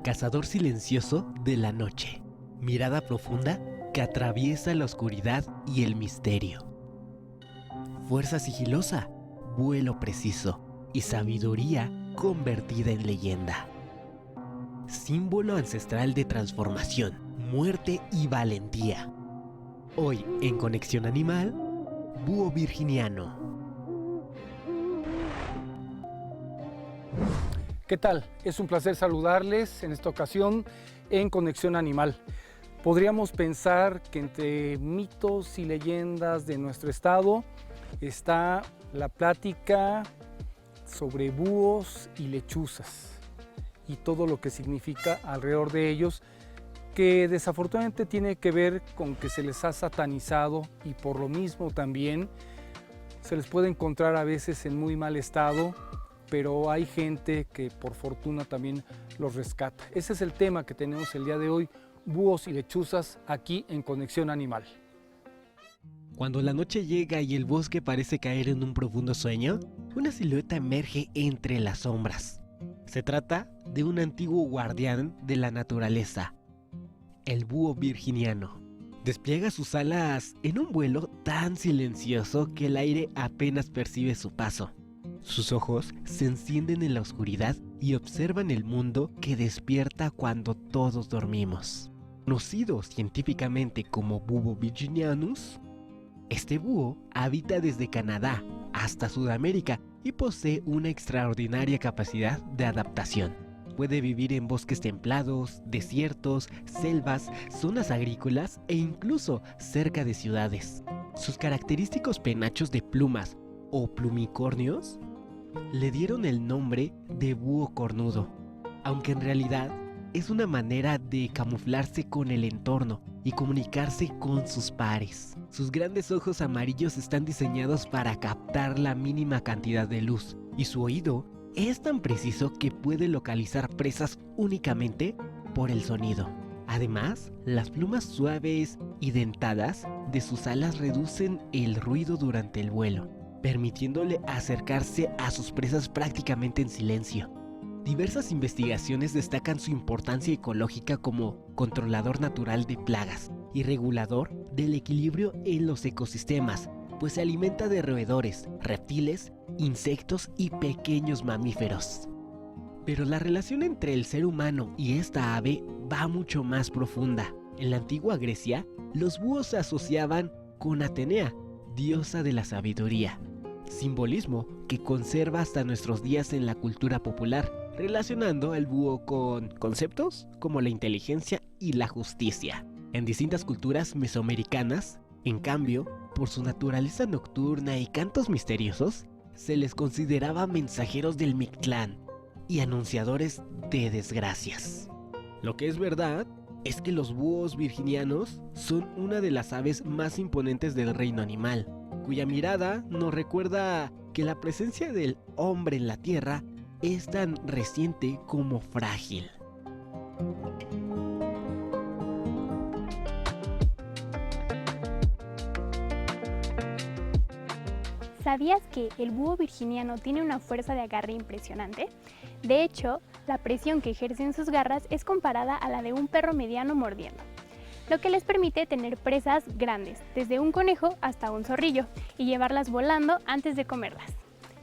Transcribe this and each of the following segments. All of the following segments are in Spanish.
cazador silencioso de la noche, mirada profunda que atraviesa la oscuridad y el misterio. Fuerza sigilosa, vuelo preciso y sabiduría convertida en leyenda. Símbolo ancestral de transformación, muerte y valentía. Hoy en Conexión Animal, búho virginiano. ¿Qué tal? Es un placer saludarles en esta ocasión en Conexión Animal. Podríamos pensar que entre mitos y leyendas de nuestro estado está la plática sobre búhos y lechuzas y todo lo que significa alrededor de ellos, que desafortunadamente tiene que ver con que se les ha satanizado y por lo mismo también se les puede encontrar a veces en muy mal estado, pero hay gente que por fortuna también los rescata. Ese es el tema que tenemos el día de hoy, búhos y lechuzas, aquí en Conexión Animal. Cuando la noche llega y el bosque parece caer en un profundo sueño, una silueta emerge entre las sombras. Se trata de un antiguo guardián de la naturaleza, el búho virginiano. Despliega sus alas en un vuelo tan silencioso que el aire apenas percibe su paso. Sus ojos se encienden en la oscuridad y observan el mundo que despierta cuando todos dormimos. Conocido científicamente como Búho virginianus, este búho habita desde Canadá hasta Sudamérica y posee una extraordinaria capacidad de adaptación. Puede vivir en bosques templados, desiertos, selvas, zonas agrícolas e incluso cerca de ciudades. Sus característicos penachos de plumas o plumicornios le dieron el nombre de búho cornudo, aunque en realidad es una manera de camuflarse con el entorno y comunicarse con sus pares. Sus grandes ojos amarillos están diseñados para captar la mínima cantidad de luz y su oído es tan preciso que puede localizar presas únicamente por el sonido. Además, las plumas suaves y dentadas de sus alas reducen el ruido durante el vuelo, permitiéndole acercarse a sus presas prácticamente en silencio. Diversas investigaciones destacan su importancia ecológica como controlador natural de plagas y regulador del equilibrio en los ecosistemas, pues se alimenta de roedores, reptiles, insectos y pequeños mamíferos. Pero la relación entre el ser humano y esta ave va mucho más profunda. En la antigua Grecia, los búhos se asociaban con Atenea, diosa de la sabiduría, simbolismo que conserva hasta nuestros días en la cultura popular, relacionando al búho con conceptos como la inteligencia y la justicia. En distintas culturas mesoamericanas, en cambio, por su naturaleza nocturna y cantos misteriosos, se les consideraba mensajeros del Mictlán y anunciadores de desgracias. Lo que es verdad es que los búhos virginianos son una de las aves más imponentes del reino animal, cuya mirada nos recuerda que la presencia del hombre en la tierra es tan reciente como frágil. ¿Sabías que el búho virginiano tiene una fuerza de agarre impresionante? De hecho, la presión que ejercen sus garras es comparada a la de un perro mediano mordiendo, lo que les permite tener presas grandes, desde un conejo hasta un zorrillo, y llevarlas volando antes de comerlas.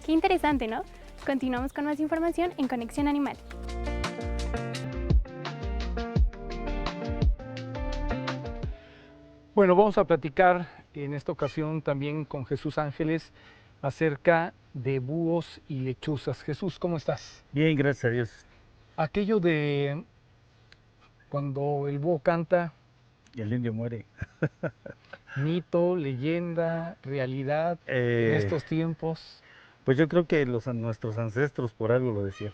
Qué interesante, ¿no? Continuamos con más información en Conexión Animal. Bueno, vamos a platicar en esta ocasión también con Jesús Ángeles acerca de búhos y lechuzas. Jesús, ¿cómo estás? Bien, gracias a Dios. Aquello de cuando el búho canta, Y el indio muere. mito, leyenda, realidad en estos tiempos, Pues yo creo que nuestros ancestros por algo lo decían,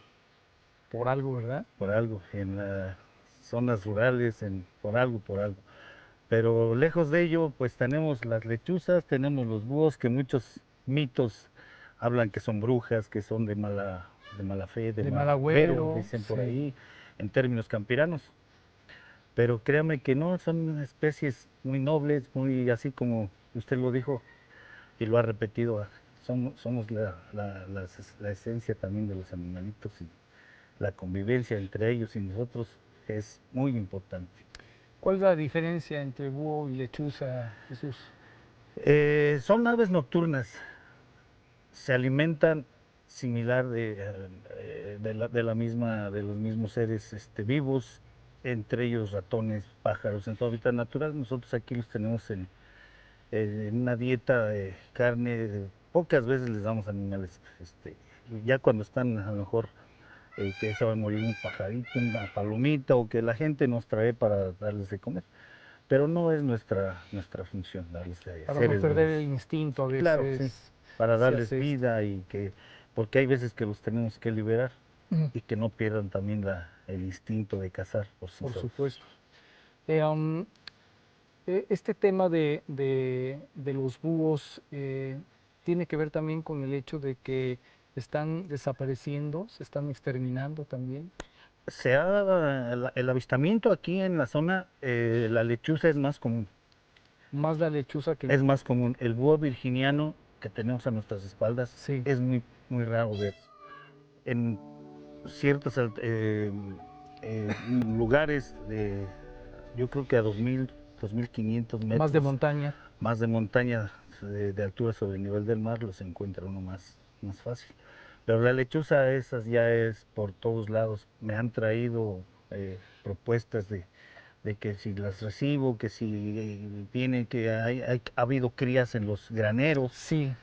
por algo, ¿verdad? por algo, en las zonas rurales, por algo, por algo. Pero lejos de ello, pues tenemos las lechuzas, tenemos los búhos, que muchos mitos hablan que son brujas, que son de mala fe, De mal mal agüero, dicen por sí. ahí, en términos campiranos. Pero créame que no, son especies muy nobles, muy así como usted lo dijo y lo ha repetido. Somos la esencia también de los animalitos la convivencia entre ellos y nosotros es muy importante. ¿Cuál es la diferencia entre búho y lechuza, Jesús? Son aves nocturnas, se alimentan similar de los mismos seres vivos, entre ellos ratones, pájaros, en su hábitat natural. Nosotros aquí los tenemos en una dieta de carne, pocas veces les damos animales, ya cuando están a lo mejor que se va a morir un pajarito, una palomita o que la gente nos trae para darles de comer. Pero no es nuestra función darles de Para seres no perder vivos. el instinto a veces. Claro, sí, para se darles hace esto. vida porque hay veces que los tenemos que liberar Ujú. y que no pierdan también el instinto de cazar por sí Por solos. supuesto. Este tema de los búhos tiene que ver también con el hecho de que están desapareciendo, se están exterminando también. El avistamiento aquí en la zona, la lechuza es más común. Más la lechuza que... Es más común. El búho virginiano que tenemos a nuestras espaldas Sí. es muy, muy raro ver. En ciertos lugares yo creo que a 2000, 2500 metros. Más de montaña. Más de montaña de altura sobre el nivel del mar los encuentra uno más fácil. Pero la lechuza esas ya es por todos lados. Me han traído propuestas de que si las recibo, que si vienen, que ha habido crías en los graneros, Sí.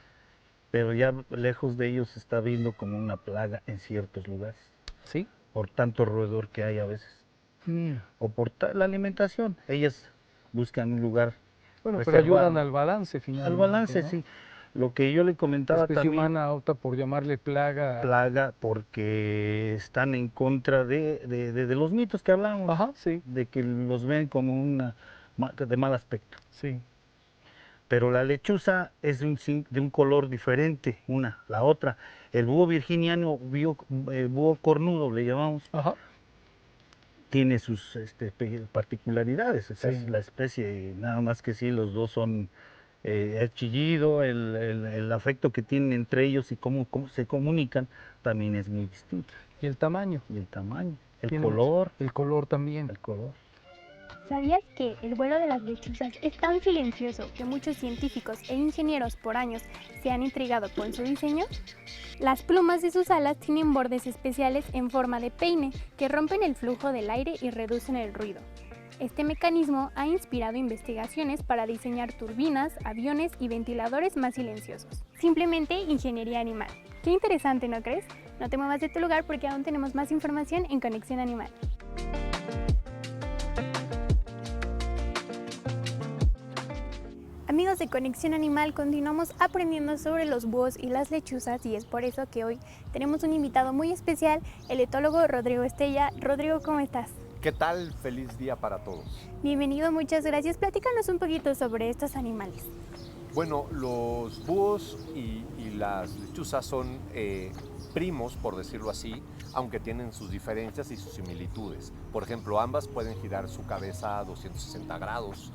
pero ya lejos de ellos se está viendo como una plaga en ciertos lugares, ¿Sí? por tanto roedor que hay a veces, o por la alimentación. Ellas buscan un lugar Bueno, pero reservado. ayudan al balance finalmente. Al balance, ¿no? sí. Lo que yo le La comentaba especie también, humana opta por llamarle plaga. plaga, porque están en contra de los mitos que hablamos, Ajá, sí, de que los ven como de mal aspecto. sí. Pero la lechuza es de un color diferente, la otra. El búho virginiano, búho cornudo le llamamos, Ajá. tiene sus particularidades. Esa Sí. es la especie, nada más que sí, los dos son el chillido, el afecto que tienen entre ellos y cómo se comunican también es muy distinto. Y el tamaño. Y el tamaño, el Tiene color, El color también. el color. ¿Sabías que el vuelo de las lechuzas es tan silencioso que muchos científicos e ingenieros por años se han intrigado con su diseño? Las plumas de sus alas tienen bordes especiales en forma de peine que rompen el flujo del aire y reducen el ruido. Este mecanismo ha inspirado investigaciones para diseñar turbinas, aviones y ventiladores más silenciosos. Simplemente ingeniería animal. Qué interesante, ¿no crees? No te muevas de tu lugar porque aún tenemos más información en Conexión Animal. Amigos de Conexión Animal, continuamos aprendiendo sobre los búhos y las lechuzas y es por eso que hoy tenemos un invitado muy especial, el etólogo Rodrigo Estella. Rodrigo, ¿cómo estás? ¿Qué tal? Feliz día para todos. Bienvenido, muchas gracias. Platícanos un poquito sobre estos animales. Bueno, los búhos y las lechuzas son primos, por decirlo así, aunque tienen sus diferencias y sus similitudes. Por ejemplo, ambas pueden girar su cabeza a 260 grados,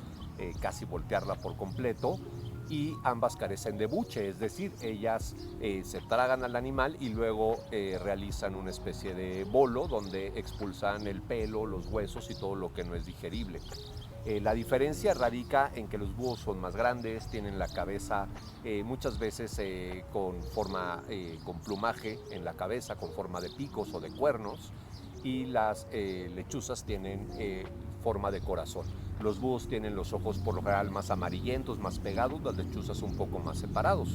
casi voltearla por completo, y ambas carecen de buche, es decir, ellas se tragan al animal y luego realizan una especie de bolo donde expulsan el pelo, los huesos y todo lo que no es digerible. La diferencia radica en que los búhos son más grandes, tienen la cabeza muchas veces con plumaje en la cabeza, con forma de picos o de cuernos, y las lechuzas tienen forma de corazón. Los búhos tienen los ojos por lo general más amarillentos, más pegados, las lechuzas un poco más separados.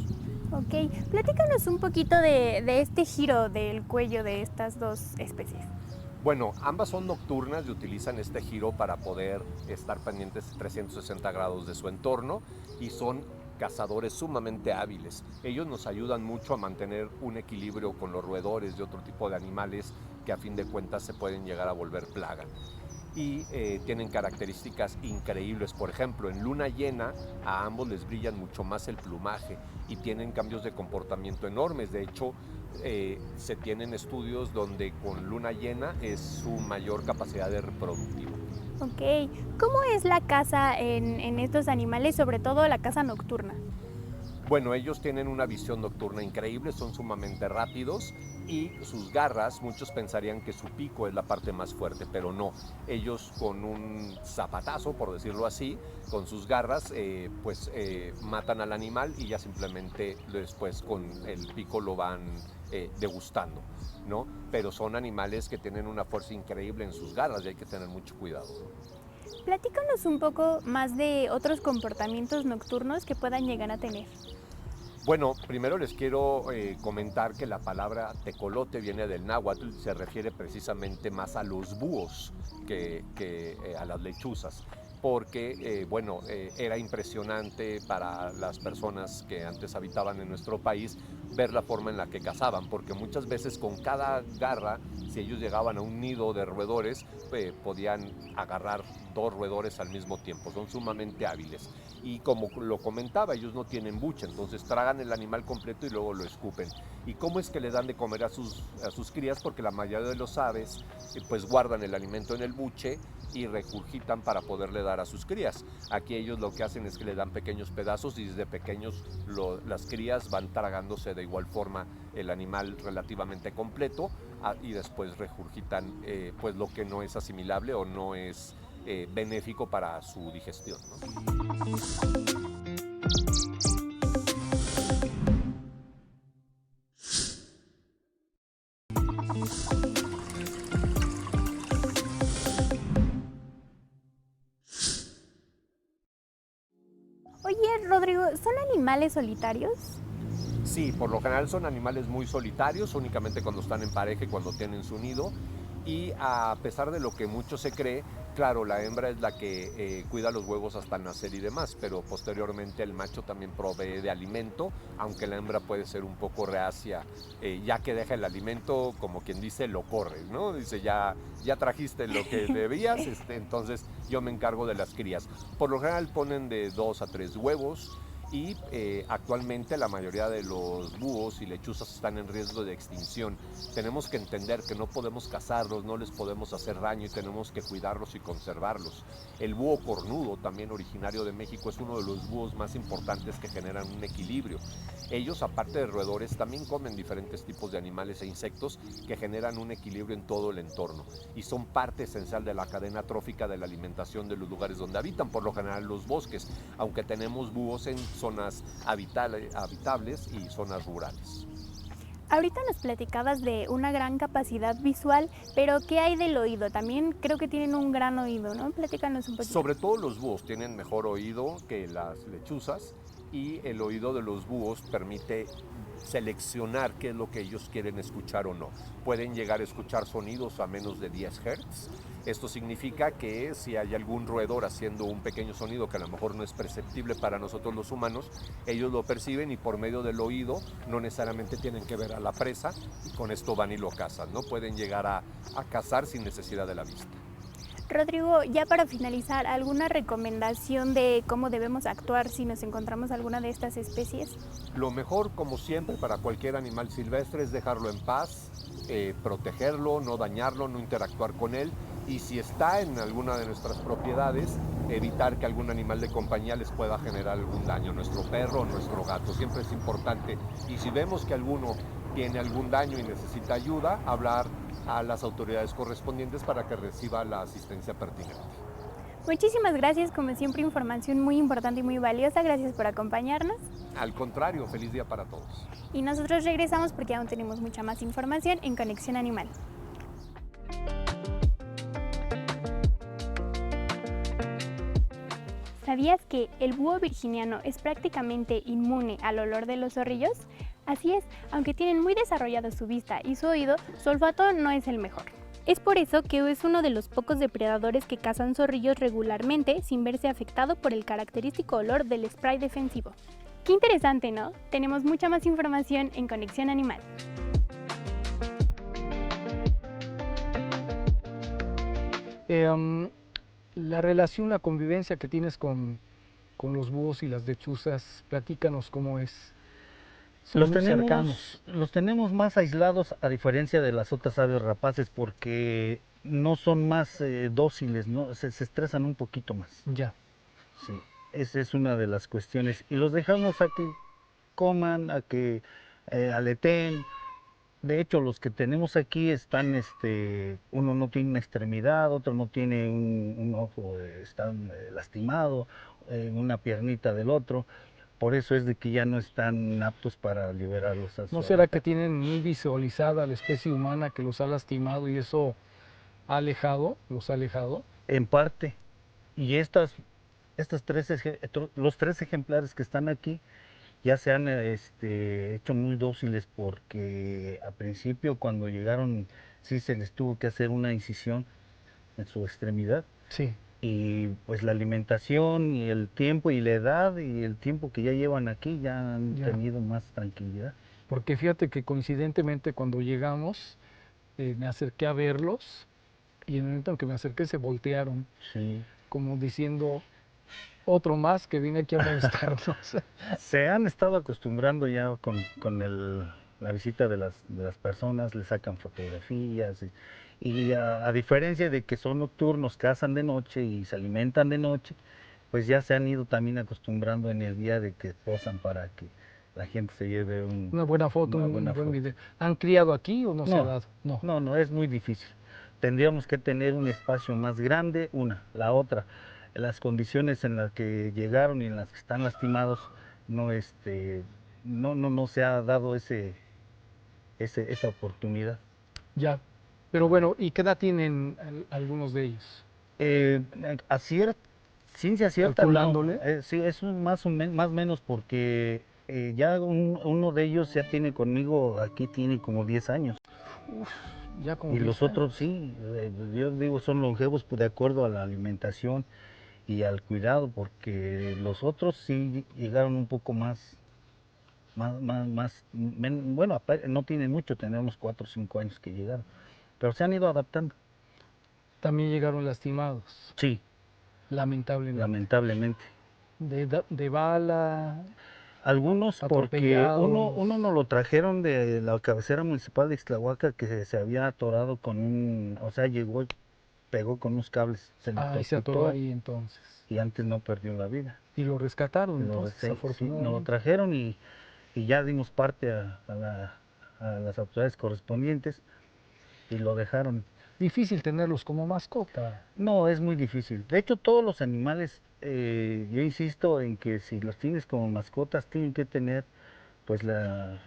Ok, platícanos un poquito de este giro del cuello de estas dos especies. Bueno, ambas son nocturnas y utilizan este giro para poder estar pendientes 360 grados de su entorno y son cazadores sumamente hábiles. Ellos nos ayudan mucho a mantener un equilibrio con los roedores y otro tipo de animales que a fin de cuentas se pueden llegar a volver plaga. Y tienen características increíbles. Por ejemplo, en luna llena a ambos les brillan mucho más el plumaje y tienen cambios de comportamiento enormes. De hecho, se tienen estudios donde con luna llena es su mayor capacidad de reproductiva. Ok, ¿cómo es la caza en estos animales, sobre todo la caza nocturna? Bueno, ellos tienen una visión nocturna increíble, son sumamente rápidos y sus garras, muchos pensarían que su pico es la parte más fuerte, pero no. Ellos con un zapatazo, por decirlo así, con sus garras, matan al animal y ya simplemente después con el pico lo van degustando, ¿no? Pero son animales que tienen una fuerza increíble en sus garras y hay que tener mucho cuidado. Platícanos un poco más de otros comportamientos nocturnos que puedan llegar a tener. Bueno, primero les quiero comentar que la palabra tecolote viene del náhuatl, se refiere precisamente más a los búhos que a las lechuzas, porque era impresionante para las personas que antes habitaban en nuestro país ver la forma en la que cazaban, porque muchas veces con cada garra, si ellos llegaban a un nido de roedores, podían agarrar 2 roedores al mismo tiempo, son sumamente hábiles. Y como lo comentaba, ellos no tienen buche, entonces tragan el animal completo y luego lo escupen. ¿Y cómo es que le dan de comer a sus crías? Porque la mayoría de los aves pues guardan el alimento en el buche y regurgitan para poderle dar a sus crías. Aquí ellos lo que hacen es que le dan pequeños pedazos y desde pequeños las crías van tragándose de igual forma el animal relativamente completo y después regurgitan pues lo que no es asimilable o no es benéfico para su digestión, ¿no? Oye, Rodrigo, ¿son animales solitarios? Sí, por lo general son animales muy solitarios, únicamente cuando están en pareja y cuando tienen su nido. Y a pesar de lo que mucho se cree, claro, la hembra es la que cuida los huevos hasta nacer y demás, pero posteriormente el macho también provee de alimento, aunque la hembra puede ser un poco reacia, ya que deja el alimento, como quien dice, lo corre, ¿no? Dice, ya trajiste lo que debías, entonces yo me encargo de las crías. Por lo general ponen de 2 a 3 huevos. Y actualmente la mayoría de los búhos y lechuzas están en riesgo de extinción. Tenemos que entender que no podemos cazarlos, no les podemos hacer daño y tenemos que cuidarlos y conservarlos. El búho cornudo, también originario de México, es uno de los búhos más importantes que generan un equilibrio. Ellos, aparte de roedores, también comen diferentes tipos de animales e insectos que generan un equilibrio en todo el entorno y son parte esencial de la cadena trófica de la alimentación de los lugares donde habitan, por lo general los bosques, aunque tenemos búhos en zonas habitables y zonas rurales. Ahorita nos platicabas de una gran capacidad visual, pero ¿qué hay del oído? También creo que tienen un gran oído, ¿no? Platícanos un poquito. Sobre todo los búhos tienen mejor oído que las lechuzas y el oído de los búhos permite seleccionar qué es lo que ellos quieren escuchar o no. Pueden llegar a escuchar sonidos a menos de 10 Hz. Esto significa que si hay algún roedor haciendo un pequeño sonido que a lo mejor no es perceptible para nosotros los humanos, ellos lo perciben y por medio del oído no necesariamente tienen que ver a la presa y con esto van y lo cazan, ¿no? Pueden llegar a cazar sin necesidad de la vista. Rodrigo, ya para finalizar, ¿alguna recomendación de cómo debemos actuar si nos encontramos alguna de estas especies? Lo mejor, como siempre, para cualquier animal silvestre es dejarlo en paz, protegerlo, no dañarlo, no interactuar con él y si está en alguna de nuestras propiedades, evitar que algún animal de compañía les pueda generar algún daño, nuestro perro o nuestro gato, siempre es importante. Y si vemos que alguno tiene algún daño y necesita ayuda, hablar a las autoridades correspondientes para que reciba la asistencia pertinente. Muchísimas gracias, como siempre, información muy importante y muy valiosa. Gracias por acompañarnos. Al contrario, feliz día para todos. Y nosotros regresamos porque aún tenemos mucha más información en Conexión Animal. ¿Sabías que el búho virginiano es prácticamente inmune al olor de los zorrillos? Así es, aunque tienen muy desarrollado su vista y su oído, su olfato no es el mejor. Es por eso que es uno de los pocos depredadores que cazan zorrillos regularmente sin verse afectado por el característico olor del spray defensivo. Qué interesante, ¿no? Tenemos mucha más información en Conexión Animal. La relación, la convivencia que tienes con los búhos y las lechuzas, platícanos cómo es. Son muy cercanos. Los tenemos más aislados a diferencia de las otras aves rapaces porque no son más dóciles, ¿no? Se estresan un poquito más. Ya. Sí, esa es una de las cuestiones. Y los dejamos aquí coman, a que aleteen. De hecho, los que tenemos aquí están, uno no tiene una extremidad, otro no tiene un ojo, están lastimado, una piernita del otro. Por eso es de que ya no están aptos para liberarlos a su ¿No será hábitat. que tienen muy visualizada la especie humana que los ha lastimado y eso los ha alejado? En parte. Y los 3 ejemplares que están aquí ya se han hecho muy dóciles porque a principio cuando llegaron sí se les tuvo que hacer una incisión en su extremidad. Sí. Y pues la alimentación y el tiempo y la edad y el tiempo que ya llevan aquí ya han Ya. tenido más tranquilidad. Porque fíjate que coincidentemente cuando llegamos me acerqué a verlos y en el momento en que me acerqué se voltearon, Sí. como diciendo otro más que viene aquí a molestarnos. Se han estado acostumbrando ya con la visita de las personas, le sacan fotografías y a diferencia de que son nocturnos, cazan de noche y se alimentan de noche, pues ya se han ido también acostumbrando en el día de que posan para que la gente se lleve Una buena foto, una un buena buen foto. video. ¿Han criado aquí o no se ha dado? No. No, es muy difícil. Tendríamos que tener un espacio más grande, la otra. Las condiciones en las que llegaron y en las que están lastimados, no se ha dado esa oportunidad. Ya. Pero bueno, ¿y qué edad tienen algunos de ellos? Eh, Ciencia cierta, no. Calculándole. Sí, es más o menos porque ya uno de ellos ya tiene conmigo, aquí tiene como 10 años. Ya como Y los 10 otros sí, yo digo, son longevos pues, de acuerdo a la alimentación y al cuidado, porque los otros sí llegaron un poco bueno, no tienen mucho, tenemos 4 o 5 años que llegaron, pero se han ido adaptando. También llegaron lastimados, Sí, lamentablemente. lamentablemente. De bala. Algunos porque Atropellados. uno nos lo trajeron de la cabecera municipal de Ixtlahuaca que se había atorado o sea, llegó y pegó con unos cables, se Y se atoró electrocutó ahí entonces. y antes no perdió la vida. Y lo rescataron entonces, Sí, nos lo afortunadamente. trajeron y ya dimos parte a las autoridades correspondientes y lo dejaron. Difícil tenerlos como mascota. No, es muy difícil. De hecho, todos los animales, yo insisto en que si los tienes como mascotas, tienen que tener pues la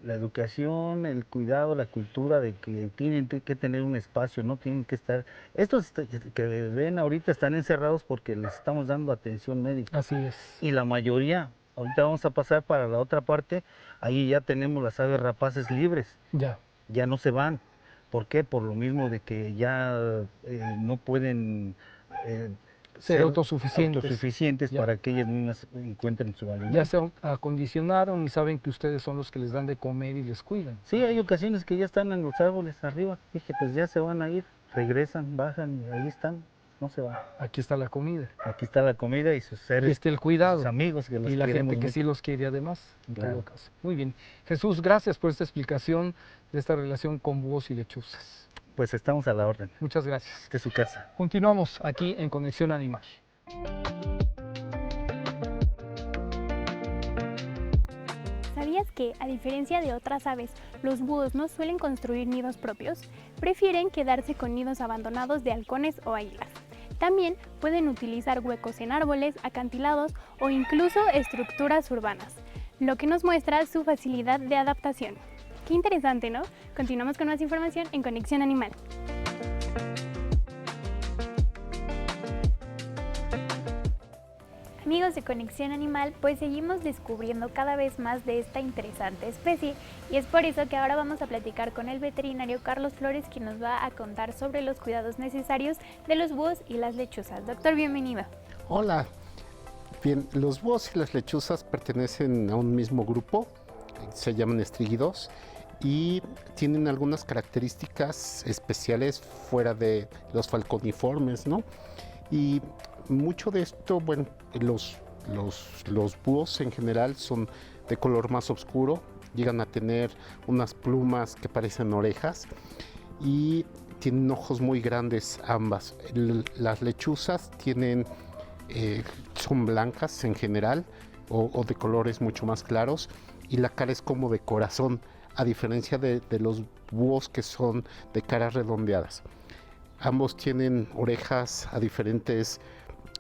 educación, el cuidado, la cultura de que tienen que tener un espacio, no tienen que estar... Estos que ven ahorita están encerrados porque les estamos dando atención médica. Así es. Y la mayoría, ahorita vamos a pasar para la otra parte, ahí ya tenemos las aves rapaces libres, Ya. ya no se van. ¿Por qué? Por lo mismo de que ya no pueden Ser autosuficientes. Ya. para que ellas mismas encuentren su alimento. Ya se acondicionaron y saben que ustedes son los que les dan de comer y les cuidan. Sí, hay ocasiones que ya están en los árboles arriba, dije, pues ya se van a ir, regresan, bajan y ahí están, no se van. Aquí está la comida. Aquí está la comida y sus Y seres, está el cuidado. sus amigos que los Y la queremos gente que mucho. sí los quiere además, en Claro. todo caso. Muy bien. Jesús, gracias por esta explicación de esta relación con búhos y lechuzas. Pues estamos a la orden. Muchas gracias. Esta es su casa. Continuamos aquí en Conexión Animal. ¿Sabías que, a diferencia de otras aves, los búhos no suelen construir nidos propios? Prefieren quedarse con nidos abandonados de halcones o águilas. También pueden utilizar huecos en árboles, acantilados o incluso estructuras urbanas, lo que nos muestra su facilidad de adaptación. Qué interesante, ¿no? Continuamos con más información en Conexión Animal. Amigos de Conexión Animal, pues seguimos descubriendo cada vez más de esta interesante especie y es por eso que ahora vamos a platicar con el veterinario Carlos Flores, quien nos va a contar sobre los cuidados necesarios de los búhos y las lechuzas. Doctor, bienvenido. Hola. Bien, los búhos y las lechuzas pertenecen a un mismo grupo, se llaman estrígidos y tienen algunas características especiales fuera de los falconiformes, ¿no? Y mucho de esto, bueno, los búhos en general son de color más oscuro, llegan a tener unas plumas que parecen orejas y tienen ojos muy grandes ambas. Las lechuzas son blancas en general, o de colores mucho más claros, y la cara es como de corazón, a diferencia de los búhos que son de caras redondeadas. Ambos tienen orejas a diferentes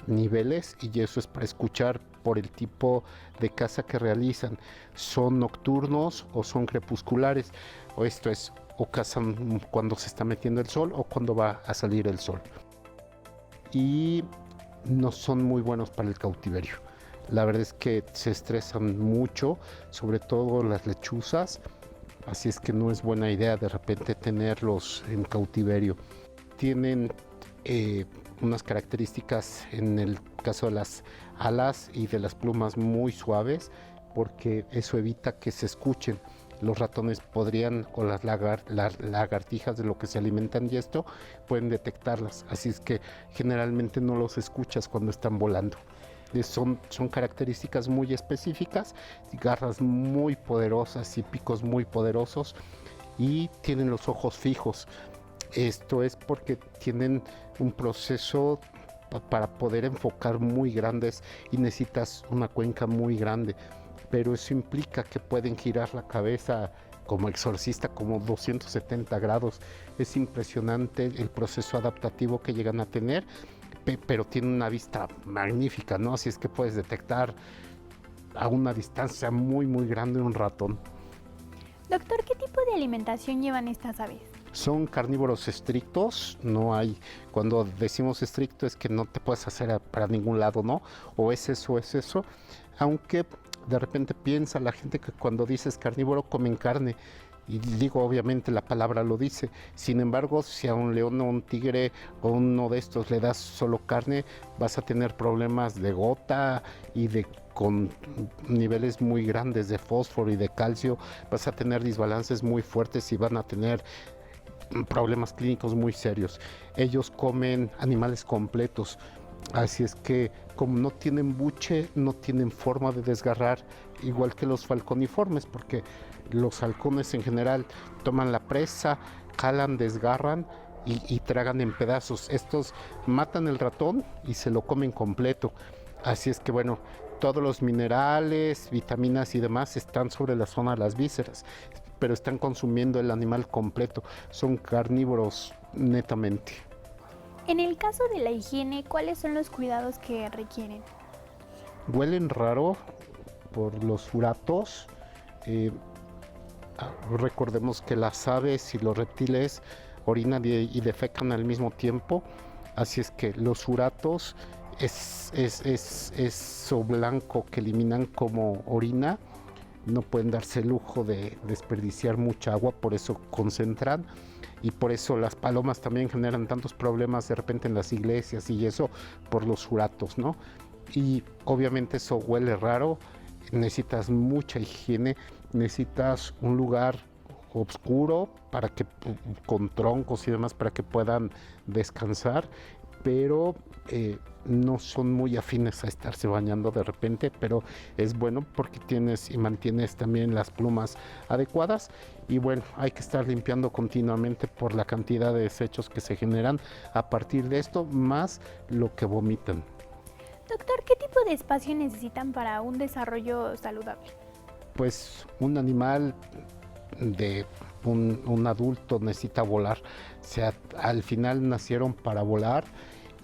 niveles y eso es para escuchar por el tipo de caza que realizan. Son nocturnos o son crepusculares, o esto es, o cazan cuando se está metiendo el sol o cuando va a salir el sol. Y no son muy buenos para el cautiverio. La verdad es que se estresan mucho, sobre todo las lechuzas, así es que no es buena idea de repente tenerlos en cautiverio. Tienen unas características en el caso de las alas y de las plumas muy suaves, porque eso evita que se escuchen. Los ratones podrían, o las lagartijas de lo que se alimentan y esto, pueden detectarlas. Así es que generalmente no los escuchas cuando están volando. Son características muy específicas, garras muy poderosas y picos muy poderosos, y tienen los ojos fijos. Esto es porque tienen un proceso para poder enfocar muy grandes y necesitas una cuenca muy grande, pero eso implica que pueden girar la cabeza como exorcista, como 270 grados. Es impresionante el proceso adaptativo que llegan a tener, pero tienen una vista magnífica, ¿no? Así es que puedes detectar a una distancia muy grande un ratón. Doctor, ¿qué tipo de alimentación llevan estas aves? Son carnívoros estrictos, no hay, cuando decimos estricto es que no te puedes hacer para ningún lado, ¿no? O es eso, aunque de repente piensa la gente que cuando dices carnívoro comen carne, y digo, obviamente la palabra lo dice. Sin embargo, si a un león o un tigre o uno de estos le das solo carne, vas a tener problemas de gota y con niveles muy grandes de fósforo y de calcio, vas a tener desbalances muy fuertes y van a tener problemas clínicos muy serios. Ellos comen animales completos, así es que como no tienen buche, no tienen forma de desgarrar, igual que los falconiformes, porque los halcones en general toman la presa, jalan, desgarran y tragan en pedazos. Estos matan el ratón y se lo comen completo. Así es que bueno, todos los minerales, vitaminas y demás están sobre la zona de las vísceras, pero están consumiendo el animal completo. Son carnívoros netamente. En el caso de la higiene, ¿cuáles son los cuidados que requieren? Huelen raro por los furatos. Recordemos que las aves y los reptiles orinan y defecan al mismo tiempo, así es que los furatos es eso blanco que eliminan como orina. No pueden darse el lujo de desperdiciar mucha agua, por eso concentran, y por eso las palomas también generan tantos problemas de repente en las iglesias y eso por los furatos, ¿no? Y obviamente eso huele raro, necesitas mucha higiene, necesitas un lugar oscuro para que, con troncos y demás, para que puedan descansar, pero no son muy afines a estarse bañando de repente, pero es bueno porque tienes y mantienes también las plumas adecuadas. Y bueno, hay que estar limpiando continuamente por la cantidad de desechos que se generan a partir de esto, más lo que vomitan. Doctor, ¿qué tipo de espacio necesitan para un desarrollo saludable? Pues un animal de un adulto necesita volar, o sea, al final nacieron para volar.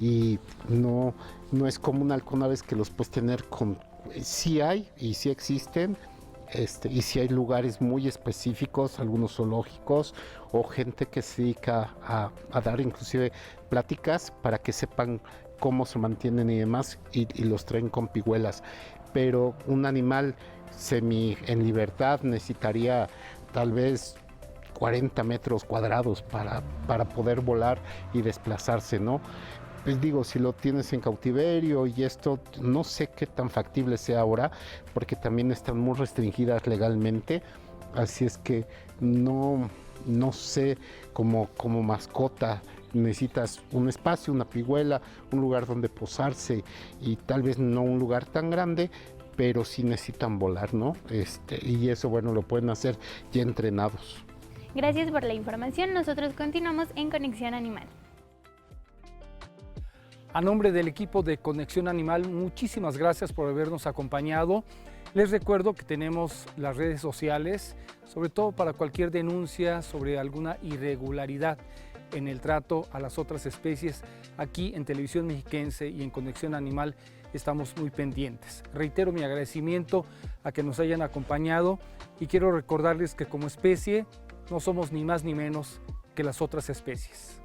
Y no es como un halcón, una vez que los puedes tener sí hay y sí existen, y sí hay lugares muy específicos, algunos zoológicos o gente que se dedica a dar inclusive pláticas para que sepan cómo se mantienen y demás, y los traen con pigüelas. Pero un animal en libertad necesitaría tal vez 40 metros cuadrados para poder volar y desplazarse, ¿no? Pues digo, si lo tienes en cautiverio y esto, no sé qué tan factible sea ahora, porque también están muy restringidas legalmente, así es que no sé, como mascota necesitas un espacio, una pigüela, un lugar donde posarse, y tal vez no un lugar tan grande, pero sí necesitan volar, ¿no? Y eso, bueno, lo pueden hacer ya entrenados. Gracias por la información, nosotros continuamos en Conexión Animal. A nombre del equipo de Conexión Animal, muchísimas gracias por habernos acompañado. Les recuerdo que tenemos las redes sociales, sobre todo para cualquier denuncia sobre alguna irregularidad en el trato a las otras especies. Aquí en Televisión Mexiquense y en Conexión Animal estamos muy pendientes. Reitero mi agradecimiento a que nos hayan acompañado y quiero recordarles que como especie no somos ni más ni menos que las otras especies.